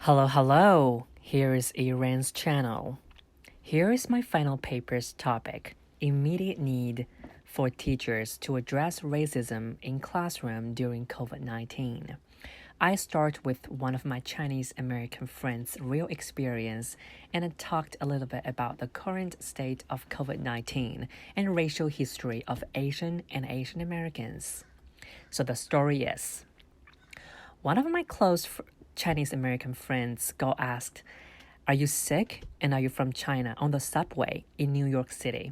Hello. Here is Iran's channel. Here is my final paper's topic, immediate need for teachers to address racism in classroom during COVID-19. I start with one of my Chinese American friends' real experience and I talked a little bit about the current state of COVID-19 and racial history of Asian and Asian Americans. So the story is, one of my close Chinese American friends got asked, "Are you sick and are you from China?" on the subway in New York City.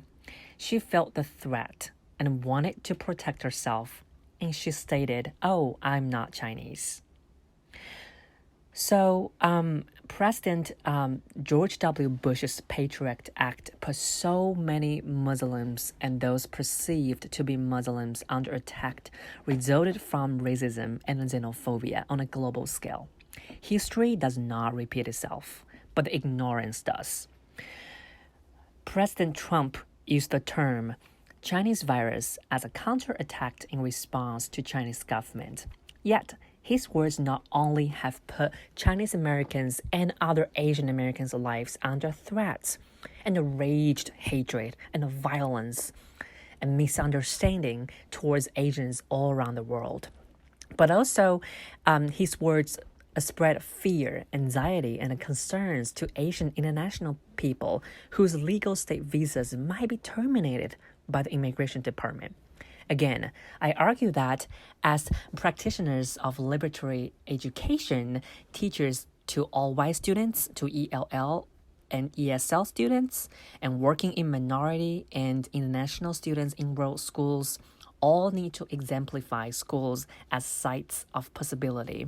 She felt the threat and wanted to protect herself, and she stated, "Oh, I'm not Chinese." So, President George W. Bush's Patriot Act put so many Muslims and those perceived to be Muslims under attack, resulted from racism and xenophobia on a global scale. History does not repeat itself, but the ignorance does. President Trump used the term Chinese virus as a counterattack in response to Chinese government. Yet, his words not only have put Chinese Americans and other Asian Americans' lives under threat, and the raged hatred and the violence and misunderstanding towards Asians all around the world. But also, his words spread fear, anxiety, and concerns to Asian international people whose legal state visas might be terminated by the Immigration Department. Again, I argue that as practitioners of liberatory education, teachers to all white students, to ELL and ESL students, and working in minority and international students in world schools, all need to exemplify schools as sites of possibility,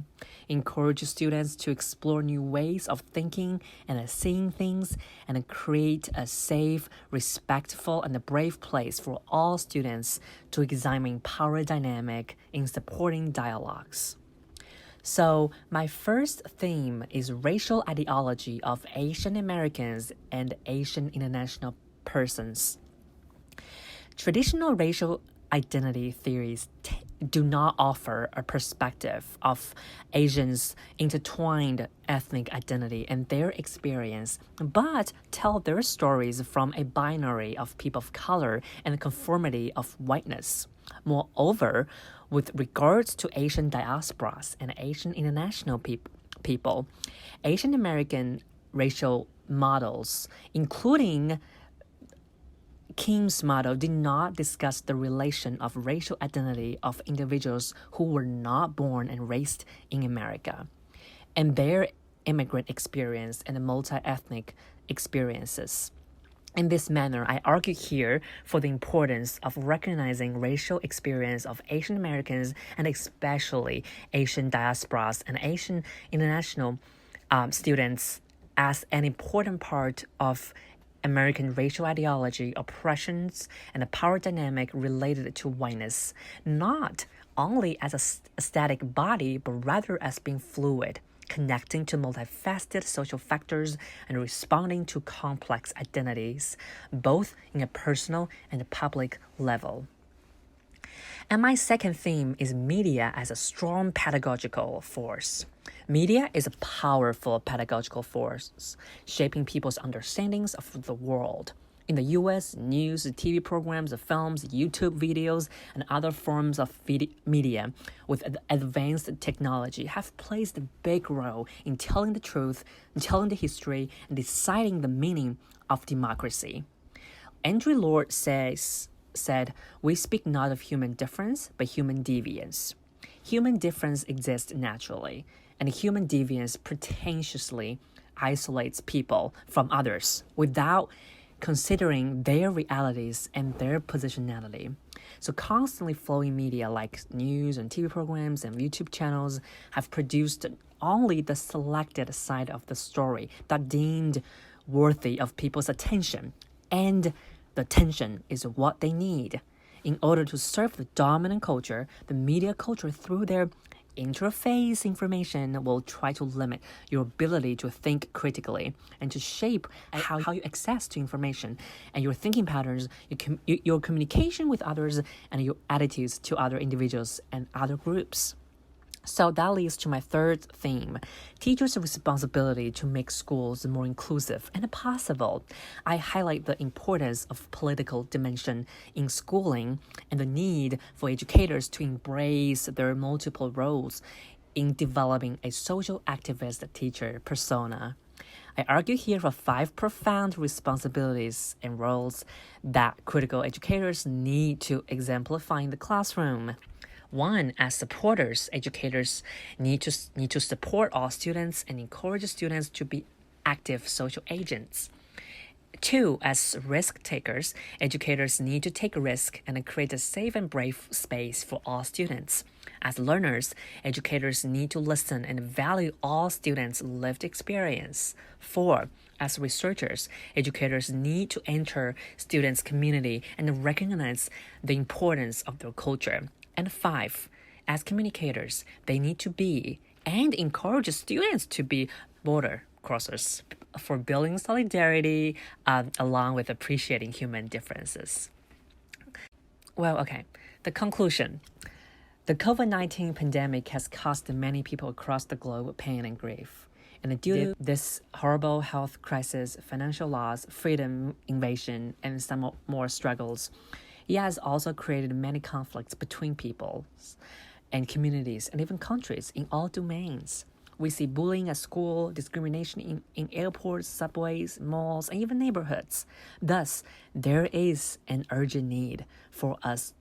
encourage students to explore new ways of thinking and seeing things, and create a safe, respectful, and a brave place for all students to examine power dynamic in supporting dialogues. So, my first theme is racial ideology of Asian Americans and Asian international persons. Traditional racial identity theories do not offer a perspective of Asians' intertwined ethnic identity and their experience, but tell their stories from a binary of people of color and conformity of whiteness. Moreover, with regards to Asian diasporas and Asian international people, Asian American racial models, including Kim's model, did not discuss the relation of racial identity of individuals who were not born and raised in America, and their immigrant experience and multi-ethnic experiences. In this manner, I argue here for the importance of recognizing racial experience of Asian Americans and especially Asian diasporas and Asian international students as an important part of American racial ideology, oppressions, and the power dynamic related to whiteness, not only as a static body, but rather as being fluid, connecting to multifaceted social factors and responding to complex identities, both in a personal and a public level. And my second theme is media as a strong pedagogical force. Media is a powerful pedagogical force, shaping people's understandings of the world. In the US, news, TV programs, films, YouTube videos, and other forms of media with advanced technology have played a big role in telling the truth, telling the history, and deciding the meaning of democracy. Andrew Lord said, "We speak not of human difference, but human deviance." Human difference exists naturally, and human deviance pretentiously isolates people from others without considering their realities and their positionality. So constantly flowing media like news and TV programs and YouTube channels have produced only the selected side of the story that deemed worthy of people's attention, and the attention is what they need. In order to serve the dominant culture, the media culture through their interface information will try to limit your ability to think critically and to shape how you access to information and your thinking patterns, your communication with others, and your attitudes to other individuals and other groups. So that leads to my third theme, teachers' responsibility to make schools more inclusive and possible. I highlight the importance of political dimension in schooling and the need for educators to embrace their multiple roles in developing a social activist teacher persona. I argue here for 5 profound responsibilities and roles that critical educators need to exemplify in the classroom. One, as supporters, educators need to support all students and encourage students to be active social agents. Two, as risk takers, educators need to take a risk and create a safe and brave space for all students. As learners, educators need to listen and value all students' lived experience. Four, as researchers, educators need to enter students' community and recognize the importance of their culture. And 5, as communicators, they need to be and encourage students to be border crossers for building solidarity along with appreciating human differences. Well, okay, the conclusion. The COVID-19 pandemic has caused many people across the globe pain and grief. And due to this horrible health crisis, financial loss, freedom invasion, and some more struggles, it has also created many conflicts between peoples and communities and even countries in all domains. We see bullying at school, discrimination in airports, subways, malls, and even neighborhoods. Thus, there is an urgent need for us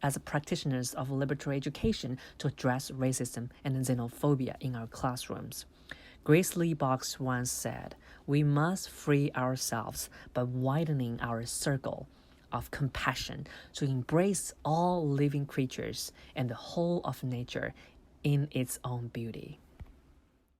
as practitioners of liberatory education to address racism and xenophobia in our classrooms. Grace Lee Boggs once said, "We must free ourselves by widening our circle of compassion to embrace all living creatures and the whole of nature in its own beauty."